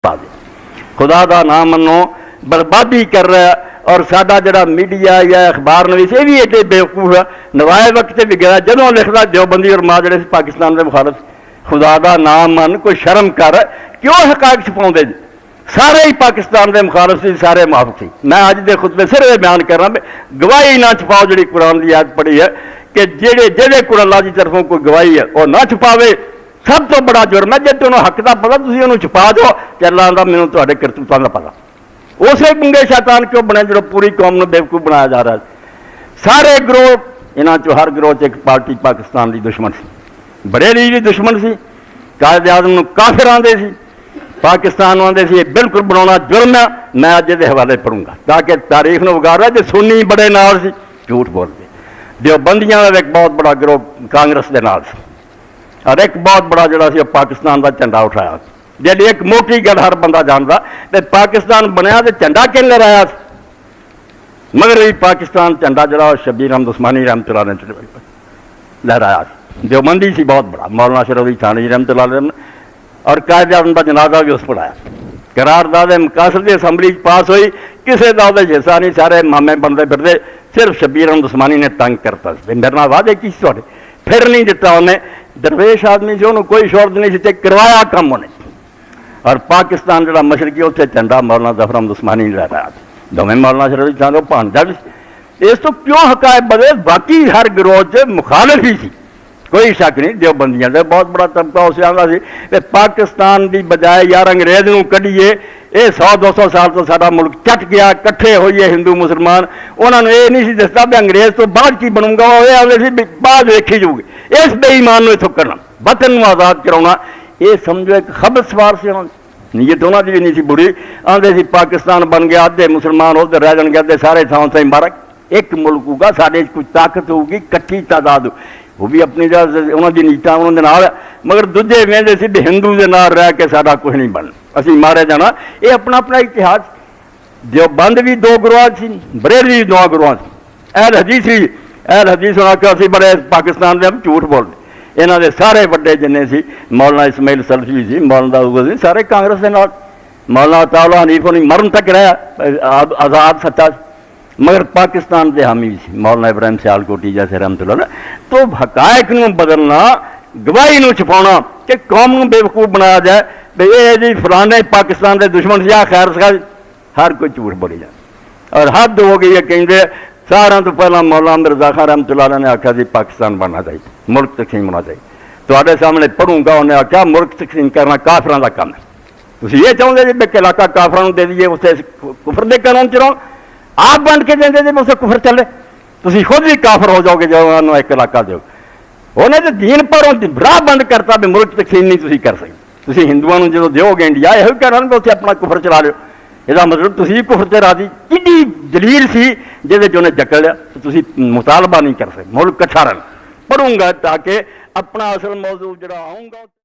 खुदा का नाम मनो बर्बादी कर रहा है। और साडा जिहड़ा मीडिया या अखबार नवीस ये भी एडे बेवकूफ है। नवाए वक्त भी गया जदों लिखदा देवबंदी और मां जिहड़े पाकिस्तान के मुखालफ खुदा का नाम मन कोई शर्म कर क्यों हकायक छुपाउंदे जी। सारे ही पाकिस्तान के मुखालफ सी, सारे माफ सी। मैं अज के खुतबे सिर्फ ये बयान कर रहा गवाही ना छुपाओ। जी कुरान की आयत पढ़ी है कि जेड़े जेड़े को अल्लाह की तरफों कोई गवाही है वह ना छुपावे सब तो बड़ा जुर्म है। जो तुम्हें हक का पता तुम उन्होंने छुपा दो कि अल्लाह का मैनू तुहाडे करतूतां का पता। उसे गुंगे शैतान क्यों बने जो पूरी कौम को बेवकूफ बनाया जा रहा है। सारे गिरोह इन्हों चो हर गिरोह च एक पार्टी पाकिस्तान की दुश्मन सी। बरेली भी दुश्मन सी, कायद आजम काफिर आते सी, पाकिस्तान आते सी। बिल्कुल बनाना जुर्म है। मैं अज ये हवाले पढ़ूंगा ताकि तारीख में उगार जो सुन्नी बड़े नाल सी झूठ बोलते। देवबंदियां का एक बहुत बड़ा गिरोह कांग्रेस के नाल सी और एक बहुत बड़ा जोड़ा पाकिस्तान का झंडा उठाया। जी एक मोटी गल हर बंदा जानता तो पाकिस्तान बनया तो झंडा किन लहराया मगर भी पाकिस्तान झंडा जरा शबीर अहमद उस्मानी रहमतुल्लाह ने लहराया। देवबंदी सी बहुत बड़ा मौलाना अशरफ अली थानवी रहमतुल्लाह ने और कायद आज़म का जनाजा भी उस पढ़ाया। करारदाद मकासद की असैम्बली पास हुई किसी का हिस्सा नहीं, सारे मामे बनते फिरते। सिर्फ शबीर अहमद उस्मानी ने तंग करता मेरे नाल वादे की थोड़े फिर नहीं दिता उन्हें। दरवेश आदमी से उन्होंने कोई शौक नहीं सी करवाया कम उन्हें। और पाकिस्तान जो मशरकी उत्थे झंडा मौलाना जफर अहमद उस्मानी ने लहराया। दोवें मौलाना शरफ अली भांजा भी। इस तो क्यों हकायत बदले बाकी हर गिरोह च मुखालिफ ही सी, कोई शक नहीं। देवबंदियां का बहुत बड़ा तबका उसे आता सी पाकिस्तान की बजाय यार अंग्रेज को कढ़िए ये 100-200 साल तो सारा मुल्क चट गया कट्ठे होइए हिंदू मुसलमान। उन्होंने ये नहीं दसता भी अंग्रेज तो बाद की बनूंगा वो आते बाद वेखी जाऊगी। इस बेईमान को इतों करना वतन को आज़ाद कराना ये समझो एक खबरसवार से नीयत उन्होंने भी नहीं सी बुरी। आते सी पाकिस्तान बन गया अद्धे मुसलमान उधर रह जाएंगे अद्धे सारे थां से मारक एक मुल्क होगा साढ़े कुछ ताकत होगी कट्ठी तादाद वो भी अपनी उन्होंने नीयतां उन्होंने नाल मगर दूजे वेंदे सी भी हिंदू के नाल रह के साडा कुछ नहीं बन असीं मारे जाना। ये अपना अपना इतिहास। देवबंद भी दो गिरोह सी, बरेली भी दो गिरोह सी। अहल हदीस आख्या असीं बड़े पाकिस्तान के झूठ बोलते। इन्हों के सारे बड़े जिन्ने सी मौलाना इस्माइल सलफी सी, मौलाना दाऊद सी, सारे कांग्रेस के नाल। मौलाना अताउल्लाह हनीफ होनी मरण तक रहा आज़ाद सच्चा मगर पाकिस्तान के हामी सी मौलाना इब्राहिम सियालकोटी जैसे रहमतुल्लाह ने। तो हकायक नूं बदलना गवाही नूं छुपाउणा कि कौम नूं बेवकूफ बनाया जाए भी ये जी फलाने पाकिस्तान के दुश्मन से खैर सका हर कोई झूठ बोली जाए। और हद हो गई है कहेंगे सारा तो पहला मौलाना मिर्जा खान रहमतुल्लाह ने आख्या जी पाकिस्तान बनना चाहिए मुल्क तकसीम होना चाहिए। तो सामने पढ़ूंगा उन्हें आख्या मुल्क तकसीम करना काफिरां दा काम है। तुसीं ये चाहुंदे जी कि इलाका काफिरां नूं दे दईए उत्थे कुफर दे कानून च रहो आप बन के देंगे जी उसे कुफर चले तुसीं खुद भी काफिर हो जाओगे जो उन्होंने एक इलाका दो। उन्हें तो दीन पर राह बंद करता भी मुल्क तकसीम नहीं तुसीं कर सकते। तुसीं हिंदुओं को जो दोगे इंडिया यही कहना भी उत्थे अपना कुफर चला लो। इसका मतलब तुसीं कुफर से राजी कि जलील सी जिहदे उन्हें जकड़ लिया तो तुसीं मुतालबा नहीं कर सकते मुल्क कट्ठा रहना। पढ़ूंगा ताकि अपना असल मौजूद जरा आऊँगा।